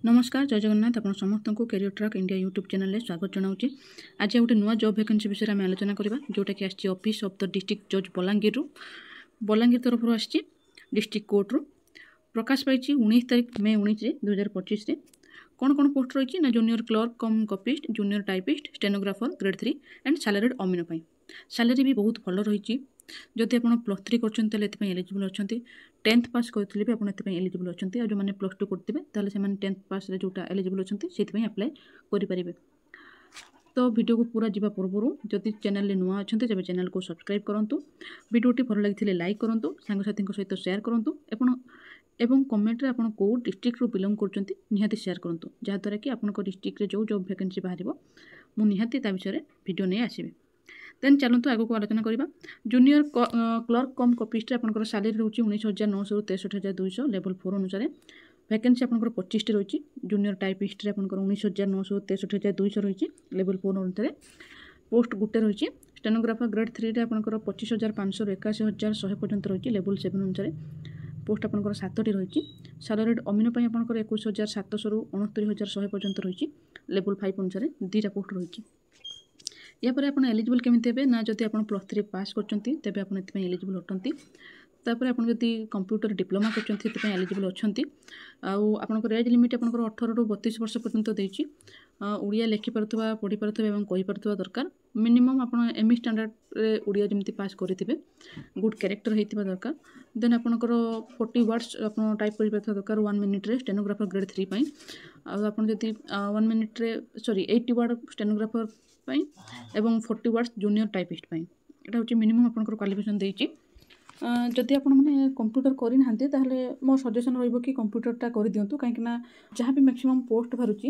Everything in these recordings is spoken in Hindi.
नमस्कार जय जगन्नाथ आप समस्त को career track India YouTube channel में स्वागत जनाऊँ। आज गोटे नुआ जॉब वैकेंसी विषय में आलोचना करवा जोटा कि आसी ऑफिस ऑफ द डिस्ट्रिक्ट जज बलांगीर तरफ आसी डिस्ट्रिक्ट कोर्ट रु प्रकाश पाई 19 तारीख मे 19 2025 कौन कौन पोस्ट रही ना junior clerk cum copyist junior typist stenographer grade 3 and salaried अमीन पाई सैलरी भी बहुत भल रही। जदि आप प्लस 3 कर एलिजिबल अच्छा 10th पास करते भी आप एलिजिबल अच्छा जो मैंने प्लस 2 करते से 10th पास जोटा एलिजिबल अच्छा से अप्लाई करेंगे। तो वीडियो को पूरा जावा पूर्व जदि चैनल नुआ अच्छा जब चैनल को सब्सक्राइब करूँ, वीडियोटी भल लगी लाइक करूँ, सांगसाथी सहित शेयर करूँ एवं कमेंट रे आपन को डिस्ट्रिक्ट रू बिलोंग करचंती निहाती शेयर करंतु जहाँद्वारा कि आपन डिस्ट्रिक्ट रे जो जॉब वैकेंसी बाहर मु निहाती ता विषय वीडियो नहीं आसबे। देन चलतु आगो को आलोचना करवा। जूनियर क्लर्क कम कपिस्ट आपंकर सैलरी रोचे 19,900 रु 63,200 लेवल 4 अनुसार वैकेंसी आपंकर 25 रही। जूनियर टाइपिस्ट आपंकर 19,900 63,200 रही लेवल 4 अनुसार पोस्ट गोटे रही। स्टेनोग्राफर ग्रेड 3 आपंकर 25,500 रु 81,100 पर्यंत रही लेवल 7 अनुसार पोस्ट आपंकर 7टी रही। सैलरीड अमीन आपंकर 21,700 रु 69,100 पर्यंत रही लेवल 5 अनुसार 2टा पोस्ट रही। या पर आप एलिजिबल केमी हे ना जब आप प्लस 3 पास कर एलिजिबल अटंती तापर आप जदि कंप्यूटर डिप्लोमा कर एलिजिबल अच्छा आपंकर एज लिमिट आपंकर 18 रु 32 वर्ष पर्यंत देती ओडिया लिखिपार पढ़ी पार्थ कहीपर दरकार मिनिमम आप एमई स्टैंडर्ड ओडिया जमी पास करेंगे गुड कैरेक्टर होता दरकार। देन आपंकर 40 वर्ड्स आप टाइप कर दरकार 1 मिनिट रे स्टेनोग्राफर ग्रेड 3 पाई आप जदि 1 मिनिट रे 80 वर्ड स्टेनोग्राफर पाई एवं 40 वर्ड्स जूनियर टाइपिस्ट पाई एटा होची मिनिमम आपनकर क्वालिफिकेशन देइची। जदि आपण माने कंप्यूटर करि नाहंती ताहले मो सजेशन रहइबो कि कंप्यूटरटा करि दियंतु काहेकि ना जहाँ भी मैक्सिमम पोस्ट भरुची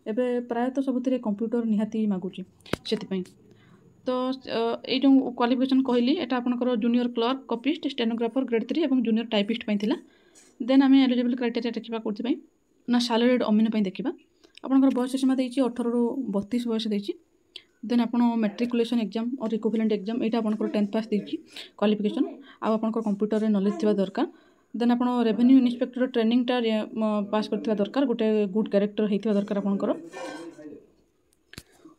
एबे प्रायतः सबुतिरे कंप्यूटर निहाती मागुची सेति पई। तो ए जो क्वालिफिकेशन कहली एटा आपनकर जूनियर क्लर्क कपिस्ट स्टेनोग्राफर ग्रेड 3 एवं जूनियर टाइपिस्ट पई थिला। देन आमे एलिजिबल क्राइटेरिया देखिबा कोथि पई ना सैलरीड अमीन पई देखिबा आपनकर बयस सीमा देइची 18 रु 32 बयस देइची। देन आपन मैट्रिकुलेशन एग्जाम और इक्विवेलेंट एग्जाम यहाँ आपंकर 10th पास देती क्वालिफिकेशन आपंकर कंप्यूटर नॉलेज थी दरकार। देन आप रेवेन्यू इन्स्पेक्टर ट्रेनिंगटा पास करथिबा दरकार गोटे गुड कैरेक्टर होता दरकार आपंकर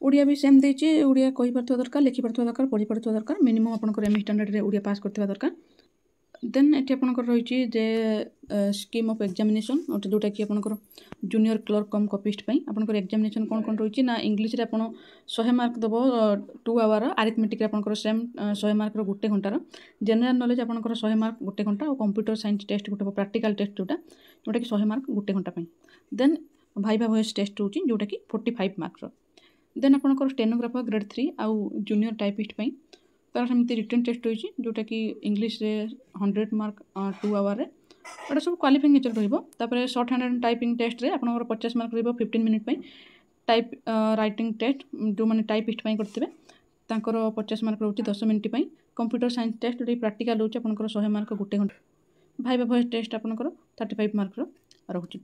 ओडिया भी सेम देती ओडिया कही पार्थिबा दरकार लिखि पार्थिबा दरकार पढ़ी पार्थिबा दरकार मिनिमम आपंकर एमई स्टैंडर्ड रे ओडिया पास करथिबा दरकार। देन ये आपंकर रही जे स्कीम ऑफ एग्जामिनेशन जोटा कि आपंकर जूनियर क्लर्क कम कपिस्ट पाई आपंकर एग्जामिनेशन कौन कौन रही ना इंग्लिश रे आपन 100 मार्क दबो 2 आवर अरिथमेटिक आपंकर सेम 100 मार्क रो 1 घंटार जनरल नॉलेज आपंकर 100 मार्क 1 घंटा और कंप्यूटर साइंस टेस्ट गोटे प्रैक्टिकल टेस्ट जोटा कि 100 मार्क 1 घंटा पाई। देन भाइवा वॉइस टेस्ट होची जोटा कि 45 मार्क रो। देन आपंकर स्टेनोग्राफर ग्रेड 3 आउ जूनियर टाइपिस्ट पाई तार सेमती रिटन टेस्ट होची जोटा कि इंग्लिश रे 100 मार्क 2 आवर रे एटा सब क्वालिफाइंग नेचर रहिबो। तापर शॉर्ट हैंड टाइपिंग टेस्ट रे आपनकर 50 मार्क रहिबो 15 मिनिट पई। टाइप राइटिंग टेस्ट जो माने टाइपिस्ट पई करथिबे तांकर 50 मार्क रहउची 10 मिनिट पई। कंप्यूटर साइंस टेस्ट रे प्रैक्टिकल होची आपनकर 100 मार्क 1 घंटा। भाइवा वॉइस टेस्ट आपनकर 35 मार्क रो रहउची।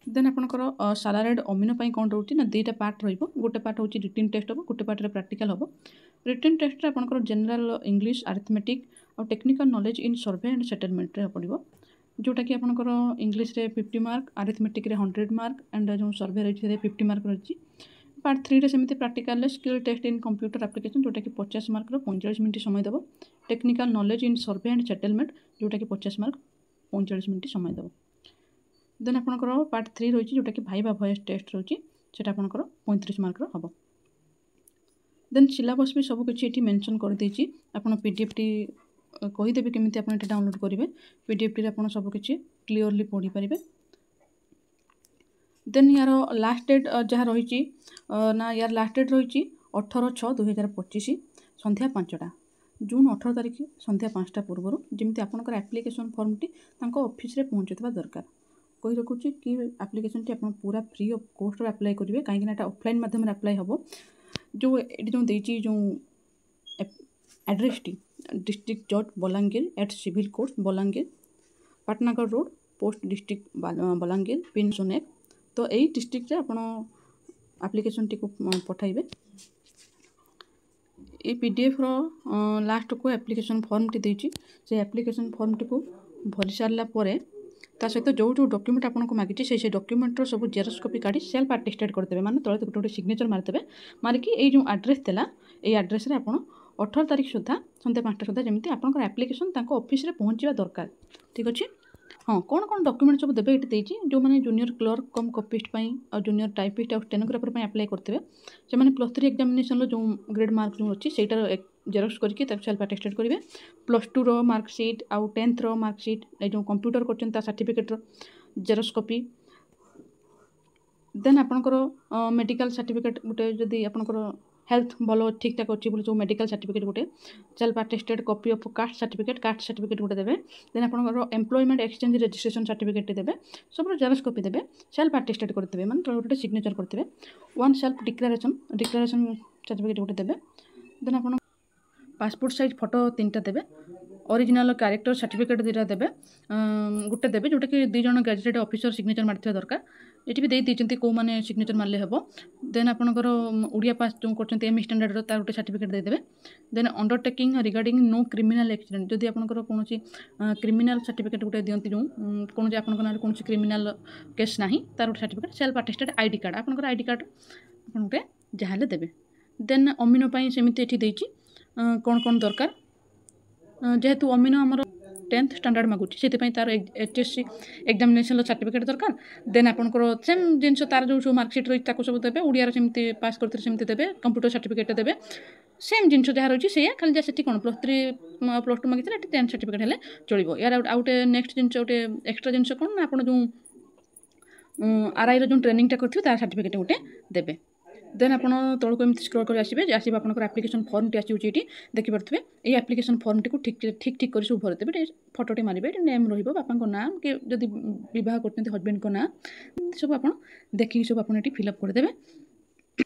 देन आपनकर सैलरीड अमीन पई कोन रहउची ना 2टा पार्ट रहिबो गोटे पार्ट होची रिटन टेस्ट हो गोटे पार्ट रे प्रैक्टिकल हो। रिटन टेस्ट रे आपनकर जनरल इंग्लिश अरिथमेटिक और technical knowledge in survey and settlement रे पड़िबो जोटा कि आपनकर इंग्लिश रे 50 मार्क अरिथमेटिक रे 100 मार्क एंड जो सर्वे रही 50 मार्क रही। पार्ट 3 रे सेमती practical skill test in computer application जोटा कि 50 मार्क रो 45 मिनिट समय देबो। Technical knowledge in survey and settlement जोटा कि 50 मार्क 45 मिनिट समय देबो। देन आपनकर पार्ट 3 रही जोटा कि भाइवा वॉइस टेस्ट रही सेटा आपनकर 35 मार्क रो हबो। देन सिलेबस भी सब किछि एठी मेंशन कर देछि आपन पीडीएफ टी कहीदेवी केमी आप डाउनलोड करेंगे पीडीएफ टी आप सबकि क्लीयरली पढ़ी पारे। देन यार लास्ट डेट जहाँ रही ना यार लास्ट डेट रही 18/6/2025 संध्या 5टा जून 18 तारिख संध्या 5टा पूर्व जमी आपंकर एप्लिकेशन फॉर्म टी ऑफिस रे पहुँचुवा दरकार कही रखुच्छी कि एप्लिकेशन टी आप पूरा फ्री ऑफ कॉस्ट अप्लाई करेंगे कहीं ऑफलाइन माध्यम अप्लाई हम जो ये जो देती जो एड्रेस टी डिस्ट्रिक्ट जज Balangir at civil court Balangir Patnagarh road post district Balangir pin 01। तो यही डिस्ट्रिक्ट आपन एप्लिकेशन टी को पठाइबे। ये पीडीएफ रो लास्ट को एप्लिकेशन फॉर्म टी देछि से एप्लिकेशन फॉर्म टी को भरी सारला परे ତା ସହିତ ଯେଉଁ ଡକ୍ୟୁମେଣ୍ଟ ଆପଣଙ୍କୁ ମାଗିଛି ସେଇ ଡକ୍ୟୁମେଣ୍ଟର ସବୁ ଜେରକ୍ସ କପି କାଢ଼ି ସେଲ୍ଫ ଆଟେଷ୍ଟେଡ୍ କରିଦେବେ। ମାନେ ତଳେ ଗୋଟେ ସିଗ୍ନେଚର ମାରିଦେବେ। ମାରିକି ଏଇ ଯେଉଁ ଆଡ୍ରେସ୍ ଥିଲା ଏଇ ଆଡ୍ରେସ୍ରେ ଆପଣ 18 ତାରିଖ ସୁଦ୍ଧା ସନ୍ଧ୍ୟା 5ଟା ସୁଦ୍ଧା ଯେମିତି ଆପଣଙ୍କର ଆପ୍ଲିକେସନ୍ ତାଙ୍କ ଅଫିସରେ ପହଞ୍ଚିବା ଦରକାର। ଠିକ୍ ଅଛି। ହଁ, କ'ଣ ଡକ୍ୟୁମେଣ୍ଟ ସବୁ ଦେବେ ଏଠି ଦେଇଛି। ଯେଉଁମାନେ ଜୁନିୟର କ୍ଲର୍କ କମ୍ କପିଷ୍ଟ ପାଇଁ ଆଉ ଜୁନିୟର ଟାଇପିଷ୍ଟ ଆଉ ଷ୍ଟେନୋଗ୍ରାଫର ପାଇଁ ଆପ୍ଲାଏ କରିଥିବେ ସେମାନେ +3 ଏକ୍ଜାମିନେସନ୍ର ଯେଉଁ ଗ୍ରେଡ୍ ମାର୍କ ଯେଉଁ ଅଛି ସେଇଟାର ଜେରକ୍ସ କରିକି ତାକୁ ସେଲ୍ଫ ଆଟେଷ୍ଟେଡ୍ କରିବେ। +2ର ମାର୍କସିଟ୍ ଆଉ 10th ମାର୍କସିଟ୍ ଏ ଯେଉଁ କମ୍ପ୍ୟୁଟର କରୁଛନ୍ତି ତା ସାର୍ଟିଫିକେଟ୍ର ଜେରକ୍ସ କପି। ଦେନ୍ ଆପଣଙ୍କର ମେଡ଼ିକାଲ ସାର୍ଟିଫିକେଟ୍ ଗୋଟେ ଯଦି ଆପଣଙ୍କର ହେଲ୍ଥ ଭଲ ଠିକ୍ ଠାକ୍ ଅଛି ବୋଲି ଯେଉଁ ମେଡ଼ିକାଲ ସାର୍ଟିଫିକେଟ୍ ଗୋଟେ self attested copy of caste certificate ଗୋଟେ ଦେବେ। ଦେନ୍ ଆପଣଙ୍କର ଏମ୍ପ୍ଲୟମେଣ୍ଟ ଏକ୍ସଚେଞ୍ଜ ରେଜିଷ୍ଟ୍ରେସନ୍ ସାର୍ଟିଫିକେଟ୍ ଦେବେ। ସବୁର ଜେରକ୍ସ କପି ଦେବେ। ସେଲ୍ଫ ଆଟେଷ୍ଟେଡ୍ କରିଦେବେ ମାନେ ତଳେ ଗୋଟେ ସିଗ୍ନେଚର କରିଦେବେ। ୱାନ୍ ସେଲ୍ଫ ଡିକ୍ଲାରେସନ୍ ସାର୍ଟିଫିକେଟ୍ ଗୋଟେ ଦେବେ। ଦେନ୍ ଆପଣ ପାସପୋର୍ଟ ସାଇଜ୍ ଫଟୋ 3ଟା ଦେବେ। ଅରିଜିନାଲ କ୍ୟାରେକ୍ଟର ସାର୍ଟିଫିକେଟ୍ 2ଟା ଦେବେ। ଗୋଟେ ଦେବେ ଯେଉଁଟାକି 2 ଜଣ ଗ୍ୟାଜେଟେଡ୍ ଅଫିସର ସିଗ୍ନେଚର ମାରିଥିବା ଦରକାର। ଏଠି ବି ଦେଇଛନ୍ତି କେଉଁମାନେ ସିଗ୍ନେଚର ମାରିଲେ ହେବ। ଦେନ୍ ଆପଣଙ୍କର ଓଡ଼ିଆ ପାସ୍ ଯେଉଁ କରୁଛନ୍ତି ଏମ୍ ଷ୍ଟାଣ୍ଡାର୍ଡ଼ର ତାର ଗୋଟେ ସାର୍ଟିଫିକେଟ୍ ଦେଇଦେବେ। Then undertaking regarding no criminal accident ଯଦି ଆପଣଙ୍କର କୌଣସି କ୍ରିମିନାଲ୍ ସାର୍ଟିଫିକେଟ୍ ଗୋଟେ ଦିଅନ୍ତି ଯେଉଁ କୌଣସି ଆପଣଙ୍କ ନାଁରେ କୌଣସି କ୍ରିମିନାଲ୍ କେସ୍ ନାହିଁ ତାର ଗୋଟେ certificate. Self attested ID card ଆପଣଙ୍କର ଆଇଡି କାର୍ଡ଼ ଆପଣ ଗୋଟେ ଯାହାହେଲେ ଦେବେ। ଦେନ୍ ଅମିନ ପାଇଁ ସେମିତି ଏଠି ଦେଇଛି କ'ଣ ଦରକାର। ଯେହେତୁ ଅମିନ ଆମର 10th ଷ୍ଟାଣ୍ଡାର୍ଡ଼ ମାଗୁଛି ସେଥିପାଇଁ ତାର HSC ଏକ୍ଜାମିନେସନ୍ର ସାର୍ଟିଫିକେଟ୍ ଦରକାର। ଦେନ୍ ଆପଣଙ୍କର ସେମ୍ ଜିନିଷ ତାର ଯେଉଁ ସବୁ ମାର୍କସିଟ୍ ରହିଛି ତାକୁ ସବୁ ଦେବେ। ଓଡ଼ିଆର ସେମିତି ପାସ୍ କରିଥିଲେ ସେମିତି ଦେବେ। କମ୍ପ୍ୟୁଟର ସାର୍ଟିଫିକେଟ୍ ଦେବେ। ସେମ୍ ଜିନିଷ ଯାହା ରହିଛି ସେଇଆ, ଖାଲି ଯାହା ସେଠି କ'ଣ +3 +2 ମାଗିଥିଲେ ଏଠି 10th ସାର୍ଟିଫିକେଟ୍ ହେଲେ ଚଳିବ। ୟାର ଆଉ ଗୋଟେ ନେକ୍ସଟ ଜିନିଷ ଗୋଟେ ଏକ୍ସଟ୍ରା ଜିନିଷ କ'ଣ ନା ଆପଣ ଯେଉଁ RIର ଯେଉଁ ଟ୍ରେନିଂଟା କରିଥିବେ ତାର ସାର୍ଟିଫିକେଟ୍ ଗୋଟେ ଦେବେ। ଦେନ୍ ଆପଣ ତଳକୁ ଏମିତି ସ୍କ୍ରୋଲ୍ କରି ଆସିବେ ଆପଣଙ୍କର ଆପ୍ଲିକେସନ୍ ଫର୍ମଟି ଆସିଛି ଏଠି ଦେଖିପାରୁଥିବେ। ଏଇ ଆପ୍ଲିକେସନ୍ ଫର୍ମଟିକୁ ଠିକ୍ କରି ସବୁ ଭରିଦେବେ। ଟିକେ ଫଟୋଟେ ମାରିବେ। ଏଠି ନେମ୍ ରହିବ ବାପାଙ୍କ ନାଁ କି ଯଦି ବିବାହ କରୁଛନ୍ତି ହଜବେଣ୍ଡଙ୍କ ନାଁ ସବୁ ଆପଣ ଦେଖିକି ସବୁ ଆପଣ ଏଠି ଫିଲ୍ଅପ୍ କରିଦେବେ।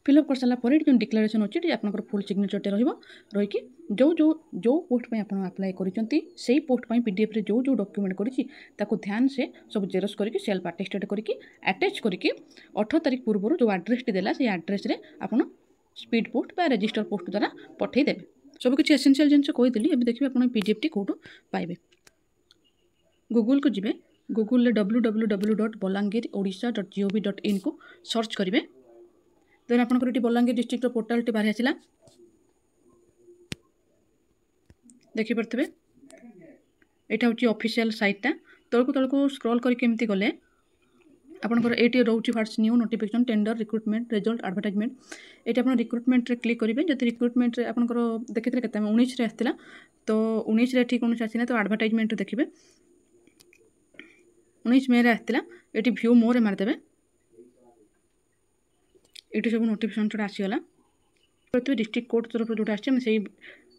ଫିଲ୍ଅପ୍ କରିସାରିଲା ପରେ ଏଠି ଯେଉଁ ଡିକ୍ଲାରେସନ୍ ଅଛି ଏଠି ଆପଣଙ୍କର ଫୁଲ୍ ସିଗ୍ନେଚରଟେ ରହିକି ଯେଉଁ ପୋଷ୍ଟ ପାଇଁ ଆପଣ ଆପ୍ଲାଏ କରିଛନ୍ତି ସେଇ ପୋଷ୍ଟ ପାଇଁ PDFରେ ଯେଉଁ ଡକ୍ୟୁମେଣ୍ଟ କରିଛି ତାକୁ ଧ୍ୟାନ ସେ ସବୁ ଜେରକ୍ସ କରିକି ସେଲ୍ଫ ଆଟେଷ୍ଟେଡ୍ କରିକି ଆଟାଚ୍ କରିକି 18 ତାରିଖ ପୂର୍ବରୁ ଯେଉଁ ଆଡ୍ରେସ୍ଟି ଦେଲା ସେଇ ଆଡ୍ରେସ୍ରେ ଆପଣ ସ୍ପିଡ୍ ପୋଷ୍ଟ ବା ରେଜିଷ୍ଟର ପୋଷ୍ଟ ଦ୍ୱାରା ପଠାଇଦେବେ। ସବୁ କିଛି ଏସେନ୍ସିଆଲ୍ ଜିନିଷ କହିଦେଲି। ଏବେ ଦେଖିବେ ଆପଣ PDFଟି କେଉଁଠୁ ପାଇବେ। ଗୁଗୁଲକୁ ଯିବେ। ଗୁଗୁଲରେ www.balangir.odisha.gov.in କୁ ସର୍ଚ୍ଚ କରିବେ। ଦେନ୍ ଆପଣଙ୍କର ଏଠି ବଲାଙ୍ଗୀର ଡିଷ୍ଟ୍ରିକ୍ଟର ପୋର୍ଟାଲଟି ବାହାରି ଆସିଲା ଦେଖିପାରୁଥିବେ। ଏଇଟା ହେଉଛି ଅଫିସିଆଲ ସାଇଟ୍ଟା। ତଳକୁ ସ୍କ୍ରୋଲ୍ କରିକି ଏମିତି ଗଲେ ଆପଣଙ୍କର ଏଇଠି ରହୁଛି what's new notification tender recruitment result advertisement. ଏଇଠି ଆପଣ ରିକ୍ରୁଟମେଣ୍ଟରେ କ୍ଲିକ୍ କରିବେ। ଯଦି ରିକ୍ରୁଟମେଣ୍ଟରେ ଆପଣଙ୍କର ଦେଖିଥିଲେ କେତେ 19ରେ ଆସିଥିଲା ତ 19ରେ ଏଠି କୌଣସି ଆସିଲା ତ ଆଡ଼ଭର୍ଟାଇଜମେଣ୍ଟ ଦେଖିବେ 19 ମେରେ ଆସିଥିଲା। ଏଠି ଭ୍ୟୁ ମୋରେ ମାରିଦେବେ। ଏଇଠି ସବୁ ନୋଟିଫିକେସନ୍ ଯୋଉଟା ଆସିଗଲା ଡିଷ୍ଟ୍ରିକ୍ଟ କୋର୍ଟ ତରଫରୁ ଯୋଉଟା ଆସିଛି ଆମେ ସେଇ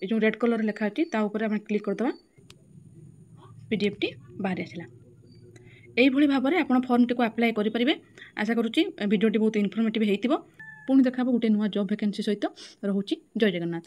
ଯେଉଁ ରେଡ୍ କଲର୍ରେ ଲେଖା ଅଛି ତା ଉପରେ ଆମେ କ୍ଲିକ୍ କରିଦେବା। PDFଟି ବାହାରି ଆସିଲା। এইভাবে ভাবে আপনার ফর্মটি আপ্লাই করে পারে। আশা করছি ভিডিওটি বহুত ইনফরমেটিভ হয়েছিল। পুଣି ଦେଖା ହେବ ଗୋଟେ ନୂଆ ଜବ୍ ଭ୍ୟାକେନ୍ସି ସହିତ। ରହୁଛି ଜୟ ଜଗନ୍ନାଥ।